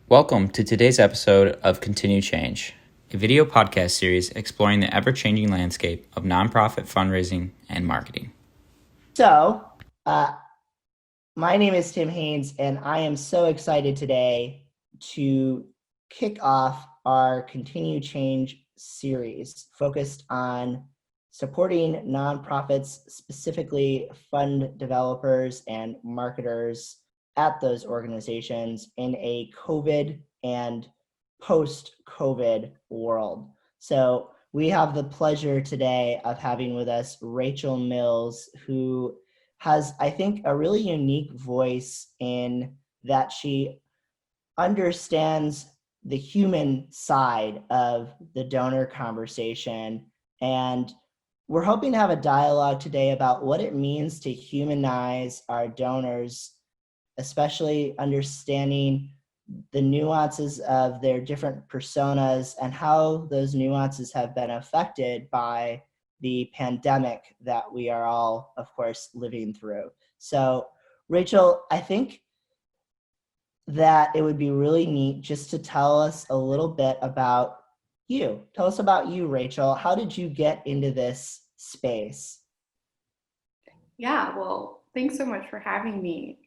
Welcome to today's episode of Continue Change, a video podcast series exploring the ever-changing landscape of nonprofit fundraising and marketing. So, my name is Tim Haynes, and I am so excited today to kick off our Continue Change series focused on supporting nonprofits, specifically fund developers and marketers at those organizations in a COVID and post-COVID world. So we have the pleasure today of having with us Rachel Mills, who has, I think, a really unique voice in that she understands the human side of the donor conversation. And we're hoping to have a dialogue today about what it means to humanize our donors, especially understanding the nuances of their different personas and how those nuances have been affected by the pandemic that we are all, of course, living through. So, Rachel, I think that it would be really neat just to tell us a little bit about you. Tell us about you, Rachel. How did you get into this space? Yeah, well, thanks so much for having me.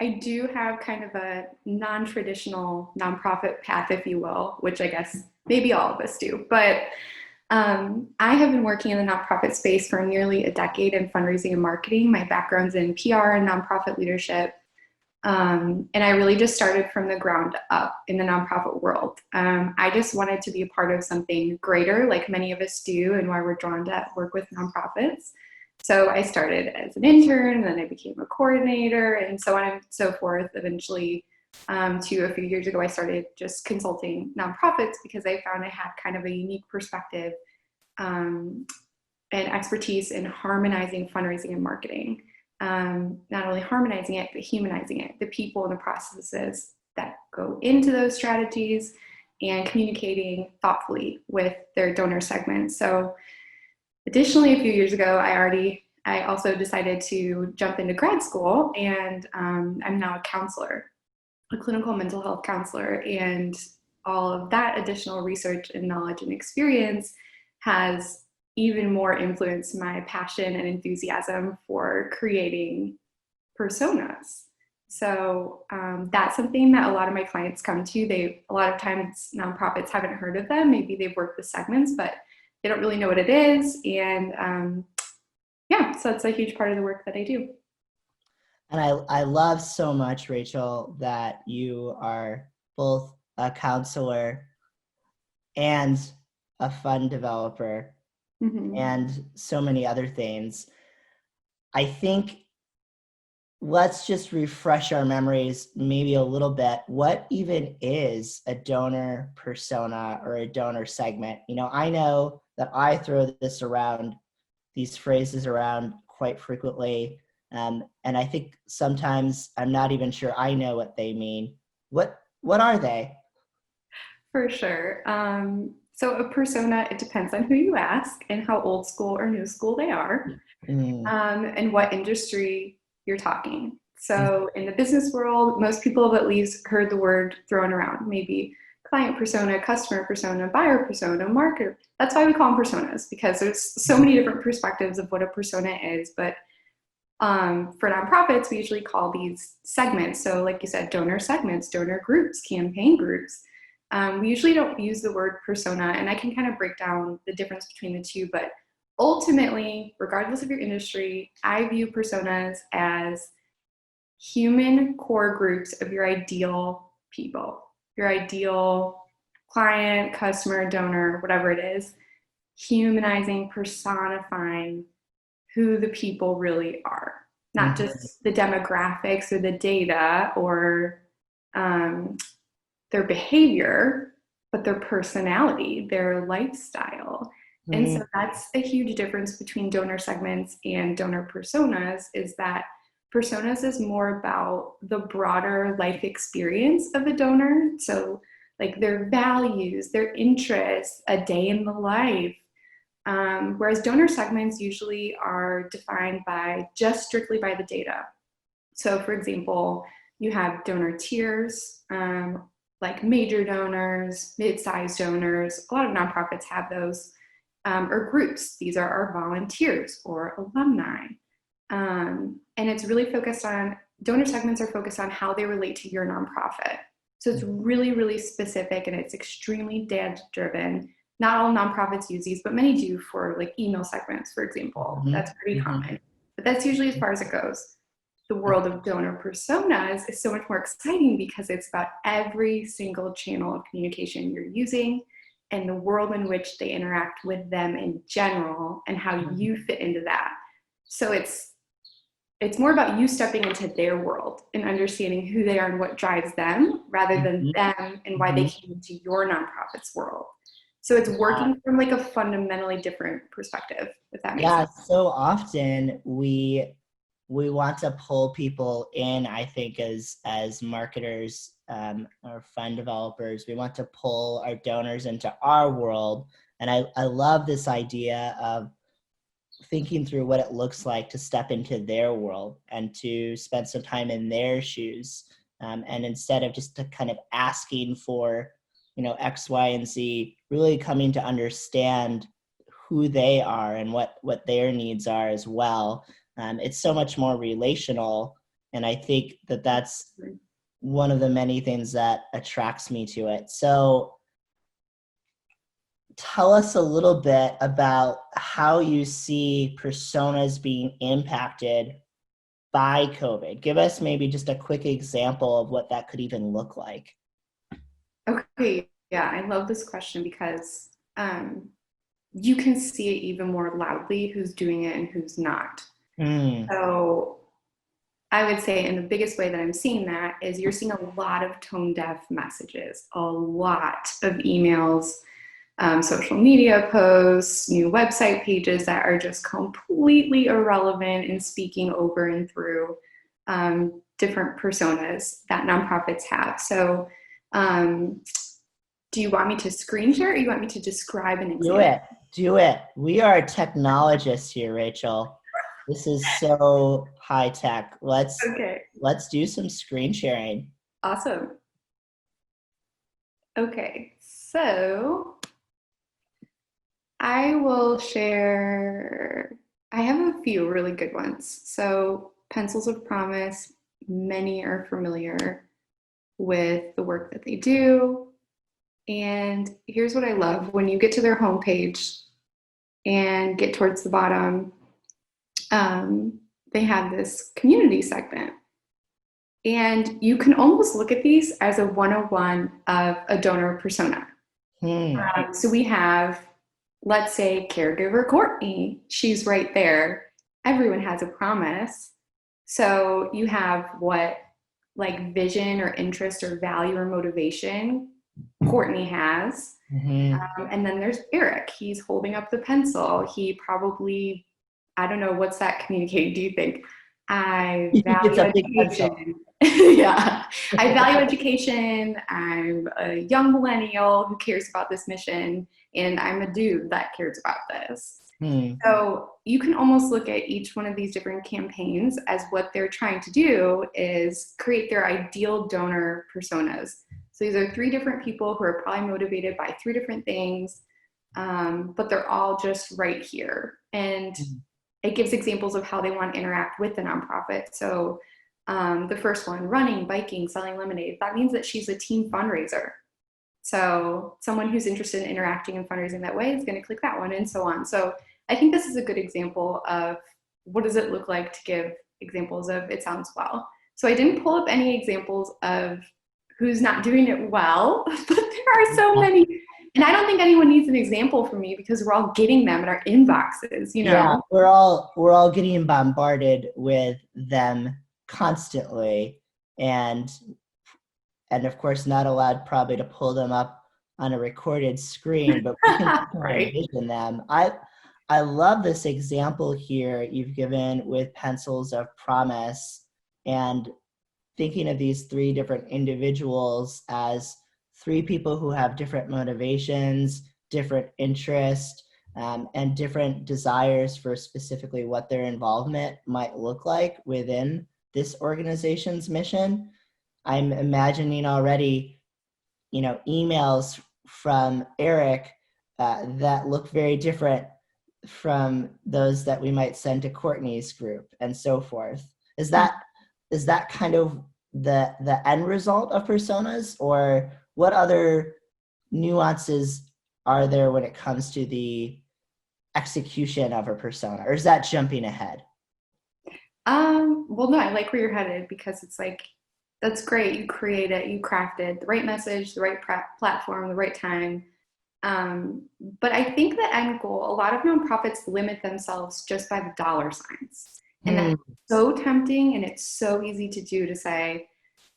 I do have kind of a non-traditional nonprofit path, if you will, which I guess maybe all of us do. But I have been working in the nonprofit space for nearly a decade in fundraising and marketing. My background's in PR and nonprofit leadership. And I really just started from the ground up in the nonprofit world. I just wanted to be a part of something greater, like many of us do, and why we're drawn to work with nonprofits. So I started as an intern, and then I became a coordinator, and so on and so forth. Eventually, to a few years ago, I started just consulting nonprofits because I found I had kind of a unique perspective and expertise in harmonizing fundraising and marketing. Not only harmonizing it, but humanizing it, the people and the processes that go into those strategies, and communicating thoughtfully with their donor segments. So additionally, a few years ago, I also decided to jump into grad school, and I'm now a counselor, a clinical mental health counselor, and all of that additional research and knowledge and experience has even more influenced my passion and enthusiasm for creating personas. So that's something that a lot of my clients come to. A lot of times nonprofits haven't heard of them. Maybe they've worked with segments, but they don't really know what it is. And so it's a huge part of the work that I do. And I love so much, Rachel, that you are both a counselor and a fund developer and so many other things. I think let's just refresh our memories maybe a little bit. What even is a donor persona or a donor segment? I know that I throw these phrases around quite frequently. And I think sometimes I'm not even sure I know what they mean. What are they? For sure. So a persona, it depends on who you ask and how old school or new school they are, and what industry you're talking. So in the business world, most people have at least heard the word thrown around, maybe client persona, customer persona, buyer persona, marketer. That's why we call them personas, because there's so many different perspectives of what a persona is. But for nonprofits, we usually call these segments. So like you said, donor segments, donor groups, campaign groups. We usually don't use the word persona, and I can kind of break down the difference between the two, but ultimately, regardless of your industry, I view personas as human core groups of your ideal people, your ideal client, customer, donor, whatever it is, humanizing, personifying who the people really are, not just the demographics or the data or their behavior, but their personality, their lifestyle. And so that's a huge difference between donor segments and donor personas, is that personas is more about the broader life experience of the donor. So like their values, their interests, a day in the life. Whereas donor segments usually are defined by just strictly by the data. So for example, you have donor tiers, like major donors, mid-sized donors. A lot of nonprofits have those, or groups. These are our volunteers or alumni. And it's really focused on, donor segments are focused on how they relate to your nonprofit. So it's really, really specific, and it's extremely data driven. Not all nonprofits use these, but many do for like email segments, for example. That's pretty common, but that's usually as far as it goes. The world of donor personas is so much more exciting because it's about every single channel of communication you're using and the world in which they interact with them in general and how you fit into that. So it's more about you stepping into their world and understanding who they are and what drives them rather than them and why they came into your nonprofit's world. So it's working from like a fundamentally different perspective, if that makes sense. So often we want to pull people in, I think, as marketers or fund developers. We want to pull our donors into our world. And I love this idea of thinking through what it looks like to step into their world and to spend some time in their shoes. And instead of just kind of asking for, X, Y, and Z, really coming to understand who they are and what their needs are as well. It's so much more relational. And I think that that's one of the many things that attracts me to it. So tell us a little bit about how you see personas being impacted by COVID. Give us maybe just a quick example of what that could even look like. Okay, yeah, I love this question because you can see it even more loudly who's doing it and who's not. So I would say, in the biggest way that I'm seeing that is you're seeing a lot of tone deaf messages, a lot of emails, social media posts, new website pages that are just completely irrelevant and speaking over and through different personas that nonprofits have. So do you want me to screen share or you want me to describe an example? Do it. We are technologists here, Rachel. This is so high tech. Let's do some screen sharing. Awesome. Okay, so I will share, I have a few really good ones. So Pencils of Promise, many are familiar with the work that they do. And here's what I love. When you get to their homepage and get towards the bottom, they have this community segment. And you can almost look at these as a 101 of a donor persona. So we have, let's say, caregiver Courtney. She's right there. Everyone has a promise. So you have what, like, vision or interest or value or motivation Courtney has. And then there's Eric. He's holding up the pencil. He probably, I don't know, what's that communicating? Do you think? I value education. Yeah, I value education. I'm a young millennial who cares about this mission, and I'm a dude that cares about this. So you can almost look at each one of these different campaigns as what they're trying to do is create their ideal donor personas. So these are 3 different people who are probably motivated by 3 different things, but they're all just right here. And it gives examples of how they want to interact with the nonprofit. So the first one, running, biking, selling lemonade, that means that she's a team fundraiser. So someone who's interested in interacting and fundraising that way is going to click that one, and so on. So I think this is a good example of what does it look like to give examples of it sounds well. So I didn't pull up any examples of who's not doing it well, but there are so many. And I don't think anyone needs an example from me because we're all getting them in our inboxes, you know? Yeah, we're all getting bombarded with them constantly. And of course not allowed probably to pull them up on a recorded screen, but we can envision them. I love this example here you've given with Pencils of Promise, and thinking of these 3 different individuals as 3 people who have different motivations, different interests, and different desires for specifically what their involvement might look like within this organization's mission. I'm imagining already emails from Eric that look very different from those that we might send to Courtney's group and so forth. Is that kind of the end result of personas, or what other nuances are there when it comes to the execution of a persona, or is that jumping ahead? Well, no, I like where you're headed, because it's like, that's great. You create it, you crafted the right message, the right platform, the right time. But I think the end goal, a lot of nonprofits limit themselves just by the dollar signs. And that's so tempting, and it's so easy to do, to say,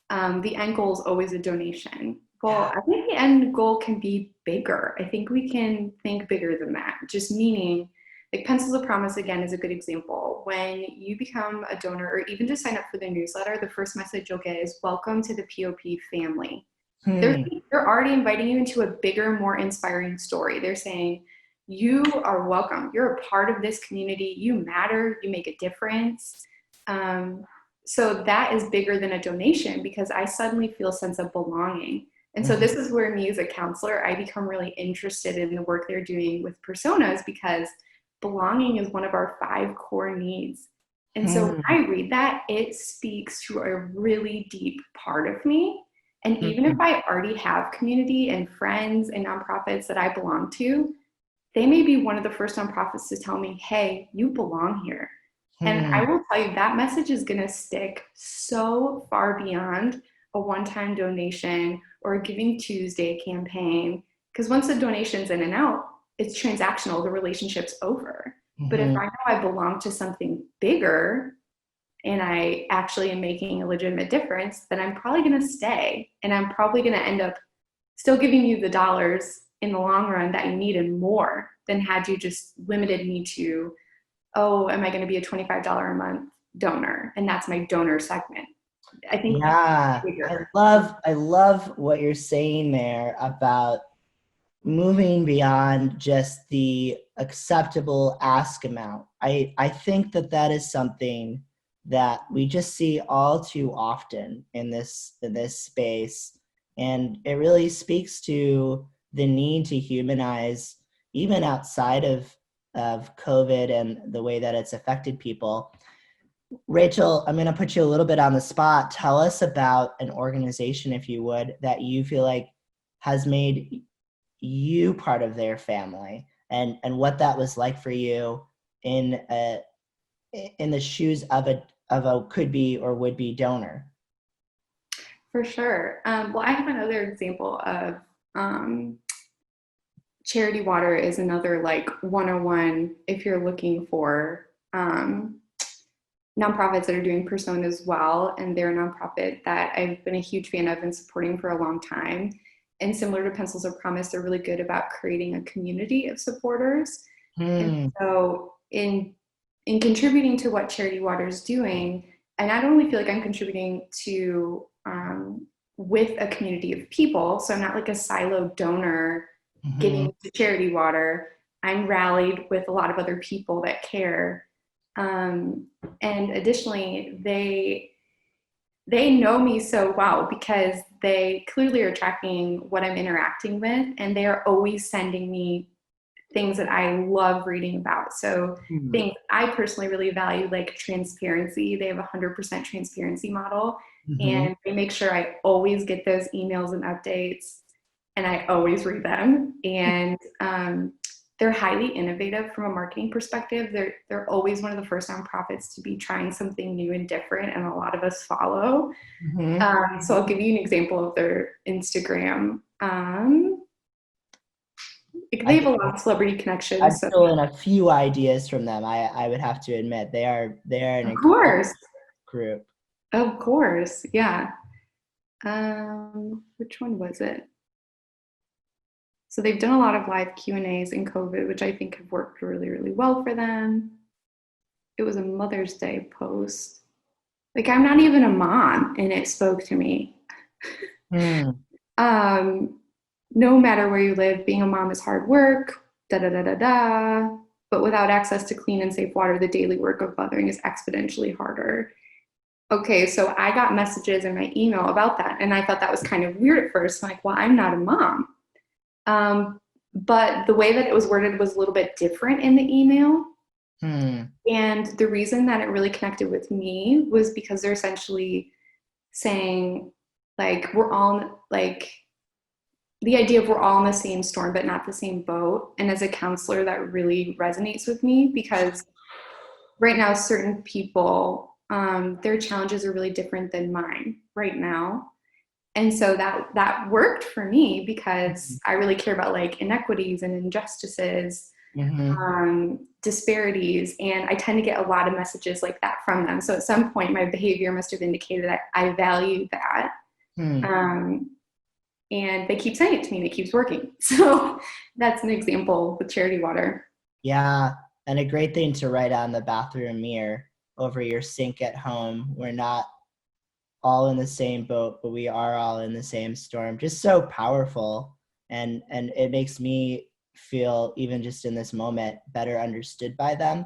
the end goal is always a donation. Well, I think the end goal can be bigger. I think we can think bigger than that. Just meaning, like Pencils of Promise, again, is a good example. When you become a donor, or even just sign up for the newsletter, the first message you'll get is, welcome to the POP family. They're already inviting you into a bigger, more inspiring story. They're saying, you are welcome. You're a part of this community. You matter. You make a difference. So that is bigger than a donation, because I suddenly feel a sense of belonging. And so this is where me as a counselor, I become really interested in the work they're doing with personas, because belonging is one of our 5 core needs. And so when I read that, it speaks to a really deep part of me. And even if I already have community and friends and nonprofits that I belong to, they may be one of the first nonprofits to tell me, hey, you belong here. And I will tell you, that message is going to stick so far beyond a one-time donation or a Giving Tuesday campaign. Because once the donation's in and out, it's transactional, the relationship's over. But if I know I belong to something bigger, and I actually am making a legitimate difference, then I'm probably going to stay. And I'm probably going to end up still giving you the dollars in the long run that you need, and more, than had you just limited me to, oh, am I going to be a $25 a month donor? And that's my donor segment. I think I love what you're saying there about moving beyond just the acceptable ask amount. I think that is something that we just see all too often in this space, and it really speaks to the need to humanize, even outside of COVID and the way that it's affected people. Rachel, I'm going to put you a little bit on the spot. Tell us about an organization, if you would, that you feel like has made you part of their family, and what that was like for you in the shoes of a could be or would be donor. For sure. Well, I have another example of CharityWater is another like 101 if you're looking for nonprofits that are doing personas well, and they're a nonprofit that I've been a huge fan of and supporting for a long time. And similar to Pencils of Promise, they're really good about creating a community of supporters. And so in contributing to what CharityWater is doing, I not only feel like I'm contributing to with a community of people, so I'm not like a siloed donor giving to CharityWater. I'm rallied with a lot of other people that care. And additionally, they know me so well, because they clearly are tracking what I'm interacting with, and they are always sending me things that I love reading about. So things I personally really value, like transparency. They have a 100% transparency model, and they make sure I always get those emails and updates, and I always read them. And they're highly innovative from a marketing perspective. They're always one of the first nonprofits to be trying something new and different, and a lot of us follow. So I'll give you an example of their Instagram. They have a lot of celebrity connections. I've stolen a few ideas from them. I would have to admit they are an incredible group. Of course, yeah. Which one was it? So they've done a lot of live Q&As in COVID, which I think have worked really, really well for them. It was a Mother's Day post. Like, I'm not even a mom, and it spoke to me. No matter where you live, being a mom is hard work, but without access to clean and safe water, the daily work of mothering is exponentially harder. Okay, so I got messages in my email about that, and I thought that was kind of weird at first. I'm like, well, I'm not a mom. But the way that it was worded was a little bit different in the email. Hmm. And the reason that it really connected with me was because they're essentially saying, like, we're all like, the idea of we're all in the same storm, but not the same boat. And as a counselor, that really resonates with me because right now, certain people, their challenges are really different than mine right now. And so that worked for me because I really care about like inequities and injustices, Mm-hmm. disparities, and I tend to get a lot of messages like that from them. So at some point, my behavior must have indicated that I value that. Hmm. Um, and they keep saying it to me, and it keeps working. So that's an example with CharityWater. Yeah, and a great thing to write on the bathroom mirror over your sink at home. We're not all in the same boat, but we are all in the same storm. Just so powerful, and it makes me feel, even just in this moment, better understood by them.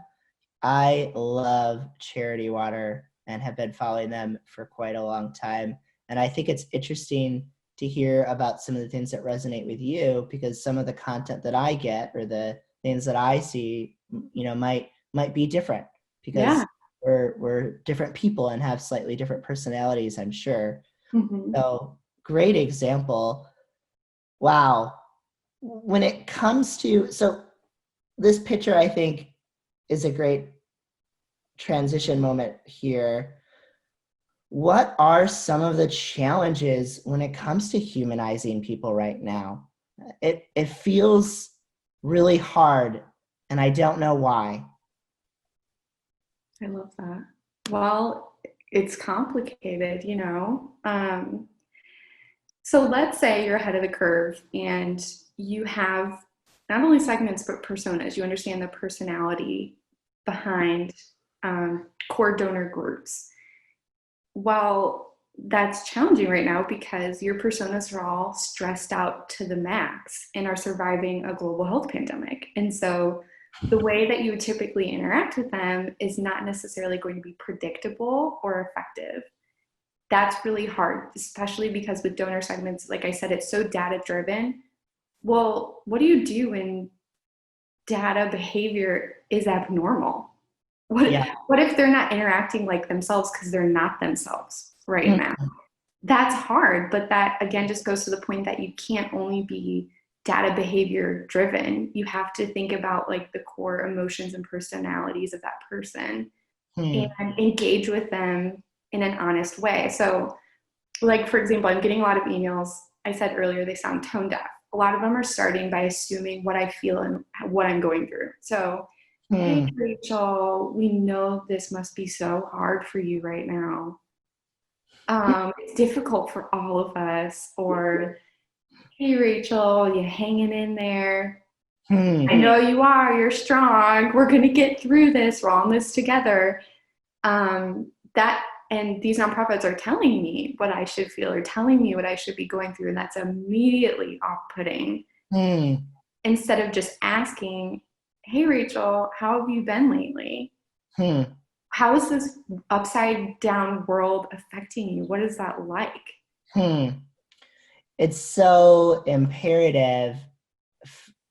I love Charity Water and have been following them for quite a long time. And I think it's interesting to hear about some of the things that resonate with you, because some of the content that I get or the things that I see, might be different because Yeah. we're different people and have slightly different personalities, I'm sure. Mm-hmm. So great example. Wow. When it comes to, so this picture, I think, is a great transition moment here. What are some of the challenges when it comes to humanizing people right now? It feels really hard, and I don't know why. I love that. Well, it's complicated, you know. So let's say you're ahead of the curve and you have not only segments but personas. You understand the personality behind core donor groups. Well, that's challenging right now because your personas are all stressed out to the max and are surviving a global health pandemic. And so the way that you typically interact with them is not necessarily going to be predictable or effective. That's really hard, especially because with donor segments, like I said, it's so data driven. Well, what do you do when data behavior is abnormal? Yeah. What if they're not interacting like themselves because they're not themselves right Hmm. now? That's hard, but that again just goes to the point that you can't only be data behavior driven. You have to think about like the core emotions and personalities of that person Hmm. and engage with them in an honest way. So, like for example, I'm getting a lot of emails. I said earlier they sound tone deaf. A lot of them are starting by assuming what I feel and what I'm going through. So, hey Hmm. Rachel, we know this must be so hard for you right now. It's difficult for all of us. Or, hey Rachel, you hanging in there? I Hmm. know you are. You're strong. We're gonna get through this. We're all in this together. That and these nonprofits are telling me what I should feel or telling me what I should be going through, and that's immediately off-putting. Hmm. Instead of just asking, "Hey Rachel, how have you been lately? Hmm. How is this upside down world affecting you? What is that like?" Hmm. It's so imperative,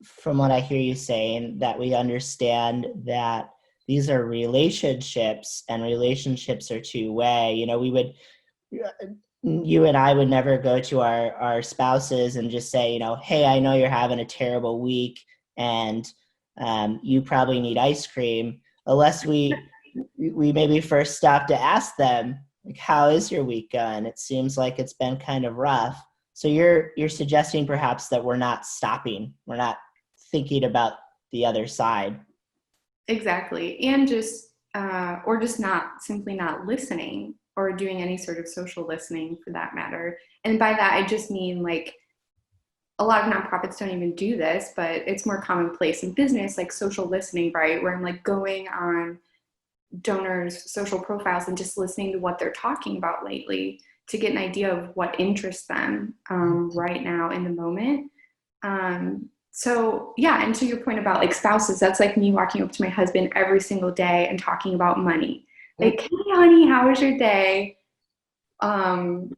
from what I hear you saying, that we understand that these are relationships, and relationships are two-way. You and I would never go to our spouses and just say, hey, I know you're having a terrible week, and you probably need ice cream, unless we maybe first stop to ask them, like, how is your week going? It seems like it's been kind of rough. So you're suggesting perhaps that we're not stopping, we're not thinking about the other side. Exactly. And just, or just not simply not listening or doing any sort of social listening for that matter. And by that, I just mean like a lot of nonprofits don't even do this, but it's more commonplace in business, like social listening, right? Where I'm like going on donors' social profiles and just listening to what they're talking about lately to get an idea of what interests them right now in the moment. So yeah, and to your point about like spouses, that's like me walking up to my husband every single day and talking about money. Like, hey, honey, how was your day? Um,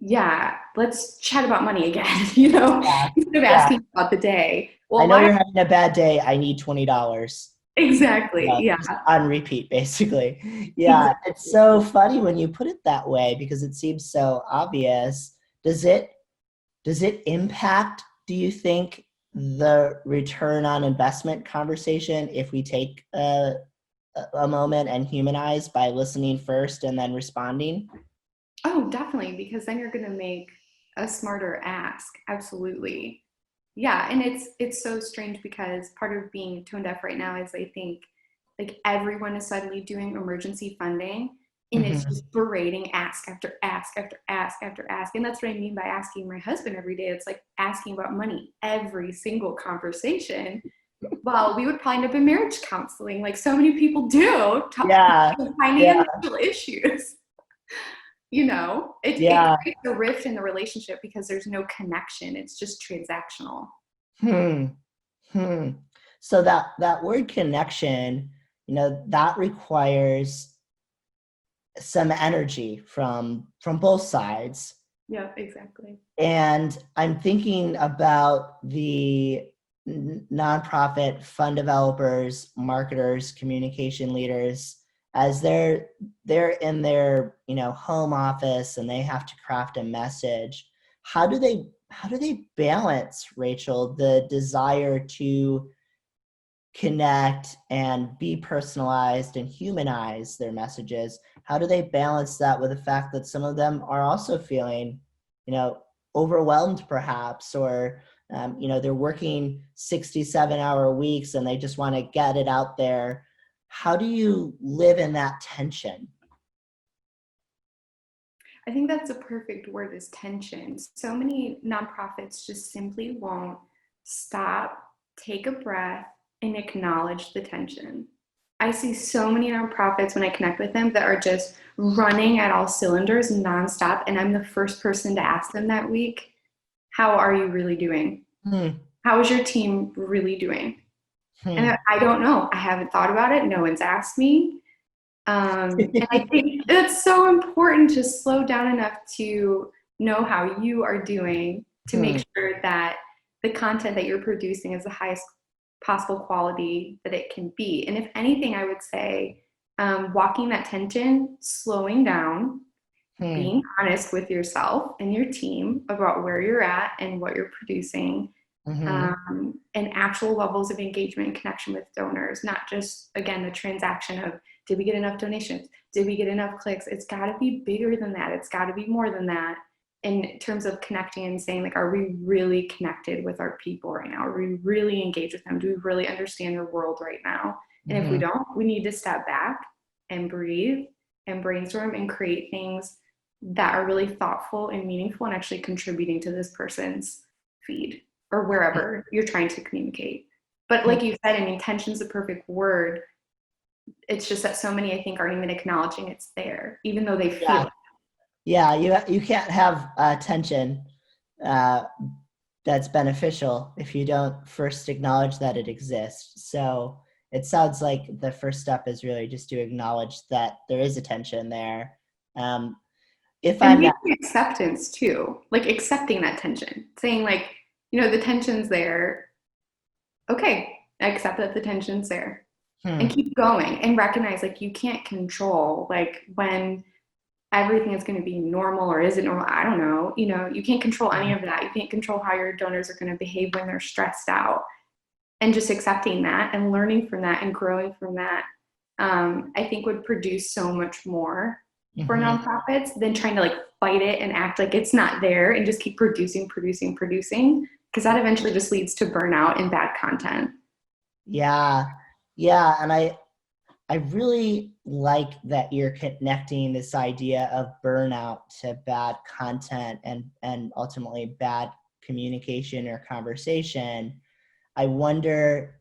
yeah, let's chat about money again, Yeah. instead of Yeah. asking about the day. I Well, know why? you're having a bad day. I need $20. Exactly. Yeah, Yeah. just on repeat, basically. Yeah, it's Exactly. so funny when you put it that way because it seems so obvious. Does it impact, do you think, the return on investment conversation if we take a moment and humanize by listening first and then responding? Oh, definitely, because then you're going to make a smarter ask. Absolutely. Yeah, and it's so strange because part of being tone deaf right now is I think like everyone is suddenly doing emergency funding and it's Mhm. just berating ask after ask after ask after ask. And that's what I mean by asking my husband every day. It's like asking about money every single conversation. Well, we would probably end up in marriage counseling like so many people do, Yeah, yeah, financial issues. It yeah. creates a rift in the relationship because there's no connection. It's just transactional. Hmm. Hmm. So that word connection, that requires some energy from both sides. Yeah, exactly. And I'm thinking about the nonprofit fund developers, marketers, communication leaders, as they're in their home office and they have to craft a message. How do they balance, Rachel, the desire to connect and be personalized and humanize their messages? How do they balance that with the fact that some of them are also feeling, you know, overwhelmed perhaps, or, they're working 67-hour weeks and they just want to get it out there? How do you live in that tension? I think that's a perfect word is tension. So many nonprofits just simply won't stop, take a breath, and acknowledge the tension. I see so many nonprofits when I connect with them that are just running at all cylinders nonstop. And I'm the first person to ask them that week, how are you really doing? Hmm. How is your team really doing? Hmm. And I don't know. I haven't thought about it. No one's asked me. And I think it's so important to slow down enough to know how you are doing to Hmm. make sure that the content that you're producing is the highest possible quality that it can be. And if anything, I would say walking that tension, slowing down, Hmm. being honest with yourself and your team about where you're at and what you're producing, Hmm. and actual levels of engagement and connection with donors, not just, again, the transaction of did we get enough donations? Did we get enough clicks? It's got to be bigger than that. It's got to be more than that in terms of connecting and saying, like, are we really connected with our people right now? Are we really engaged with them? Do we really understand their world right now? And if we Hmm. don't, we need to step back and breathe and brainstorm and create things that are really thoughtful and meaningful and actually contributing to this person's feed or wherever you're trying to communicate. But Hmm. like you said, I mean, tension's a perfect word. It's just that so many, I think, aren't even acknowledging it's there, even though they feel Yeah. it. Yeah, you can't have tension uh, that's beneficial if you don't first acknowledge that it exists. So it sounds like the first step is really just to acknowledge that there is a tension there. Um, if And I'm maybe not, acceptance too, like accepting that tension, saying, like, the tension's there. Okay, I accept that the tension's there and hmm, keep going and recognize, like, you can't control, like, when everything is going to be normal or is it normal? I don't know. You can't control any of that. You can't control how your donors are going to behave when they're stressed out. And just accepting that and learning from that and growing from that, I think would produce so much more for mhm. nonprofits than trying to like fight it and act like it's not there and just keep producing, producing, producing, because that eventually just leads to burnout and bad content. Yeah, yeah, and I really like that you're connecting this idea of burnout to bad content and ultimately bad communication or conversation. I wonder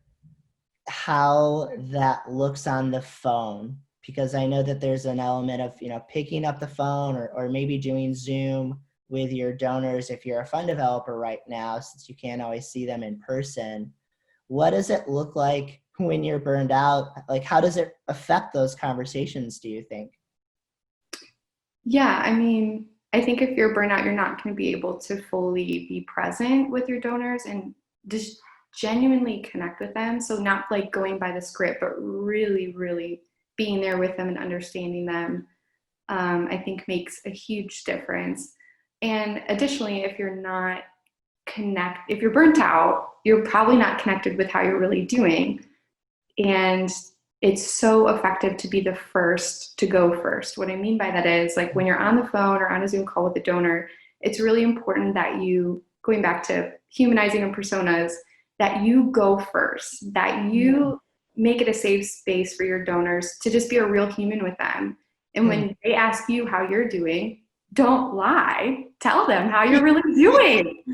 how that looks on the phone, because I know that there's an element of picking up the phone, or maybe doing Zoom with your donors if you're a fund developer right now, since you can't always see them in person. What does it look like when you're burned out? Like, how does it affect those conversations, do you think? Yeah, I mean, I think if you're burnout, you're not going to be able to fully be present with your donors and just genuinely connect with them. So not like going by the script, but really, really being there with them and understanding them, I think makes a huge difference. And additionally, if you're burnt out, you're probably not connected with how you're really doing. And it's so effective to be the first to go first. What I mean by that is, like, when you're on the phone or on a Zoom call with a donor, it's really important that you, going back to humanizing and personas, that you go first, that you make it a safe space for your donors to just be a real human with them. And when they ask you how you're doing, don't lie. Tell them how you're really doing.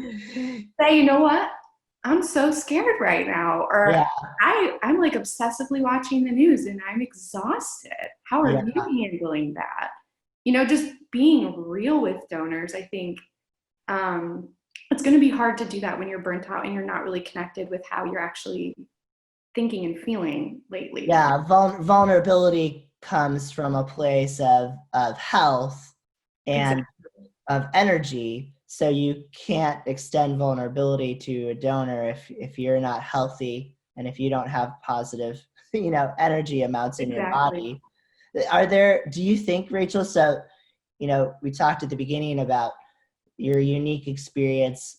Say, you know what? I'm so scared right now. Or Yeah, I'm like obsessively watching the news and I'm exhausted. How are yeah, you handling that? Just being real with donors, I think it's going to be hard to do that when you're burnt out and you're not really connected with how you're actually thinking and feeling lately. yeah. Vulnerability comes from a place of health and Exactly. of energy. So you can't extend vulnerability to a donor if you're not healthy and if you don't have positive, energy amounts in your Exactly. body. Do you think, Rachel, so, we talked at the beginning about your unique experience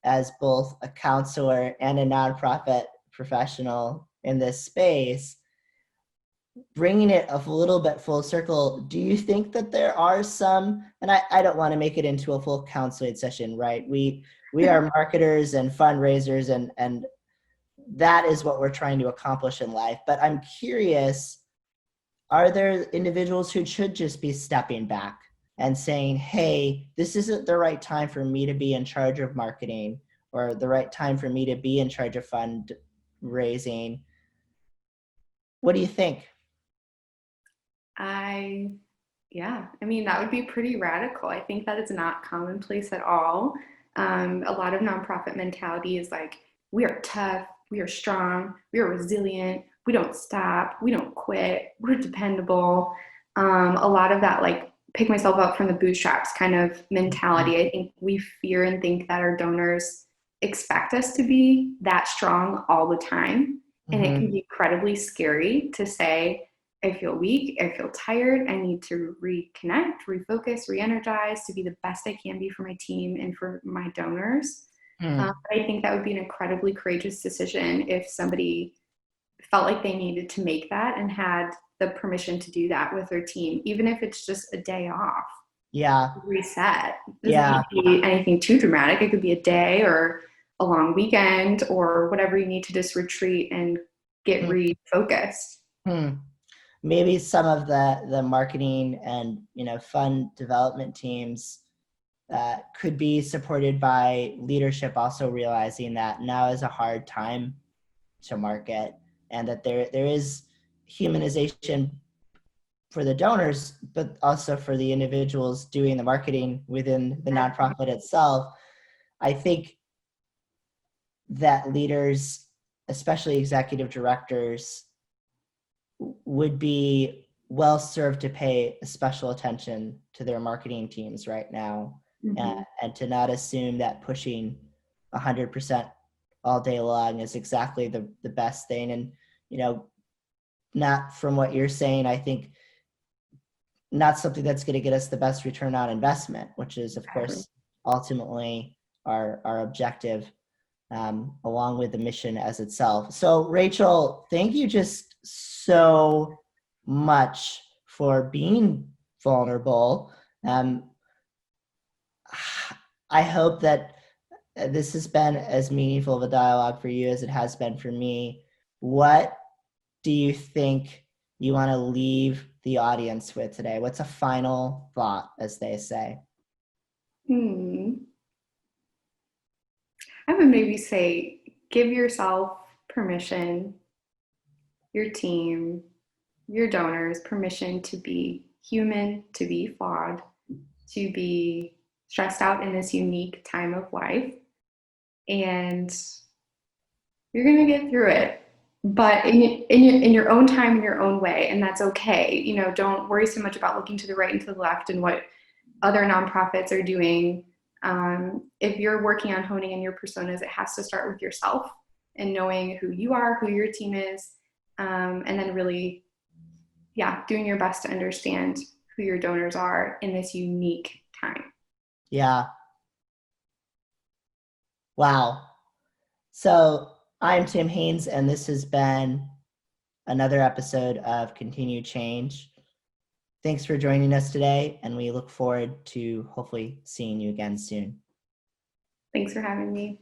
as both a counselor and a nonprofit professional in this space. Bringing it a little bit full circle, do you think that there are some, and I don't want to make it into a full counseling session, right? We are marketers and fundraisers, and that is what we're trying to accomplish in life. But I'm curious, are there individuals who should just be stepping back and saying, hey, this isn't the right time for me to be in charge of marketing, or the right time for me to be in charge of fundraising? What do you think? I mean, that would be pretty radical. I think that it's not commonplace at all. A lot of nonprofit mentality is like, we are tough, we are strong, we are resilient, we don't stop, we don't quit, we're dependable. A lot of that, like, pick myself up from the bootstraps kind of mentality. I think we fear and think that our donors expect us to be that strong all the time. And it can be incredibly scary to say, I feel weak, I feel tired, I need to reconnect, refocus, re-energize to be the best I can be for my team and for my donors. I think that would be an incredibly courageous decision if somebody felt like they needed to make that and had the permission to do that with their team, even if it's just a day off. Yeah. Reset. It doesn't Yeah. need to be anything too dramatic. It could be a day or a long weekend or whatever you need to just retreat and get refocused. Maybe some of the marketing and fund development teams could be supported by leadership also realizing that now is a hard time to market, and that there is humanization for the donors, but also for the individuals doing the marketing within the nonprofit itself. I think that leaders, especially executive directors, would be well served to pay special attention to their marketing teams right now, and to not assume that pushing 100% all day long is exactly the best thing. And not from what you're saying, I think not something that's going to get us the best return on investment, which is of course ultimately our objective, along with the mission as itself. So Rachel, thank you just so much for being vulnerable. I hope that this has been as meaningful of a dialogue for you as it has been for me. What do you think you want to leave the audience with today? What's a final thought, as they say? I would maybe say give yourself permission, your team, your donors permission to be human, to be flawed, to be stressed out in this unique time of life. And you're going to get through it. but in your own time, in your own way, and that's okay. You know, don't worry so much about looking to the right and to the left and what other nonprofits are doing. If you're working on honing in your personas, it has to start with yourself and knowing who you are, who your team is, and then really, yeah, doing your best to understand who your donors are in this unique time. Yeah. Wow. So I'm Tim Haynes, and this has been another episode of Continued Change. Thanks for joining us today, and we look forward to hopefully seeing you again soon. Thanks for having me.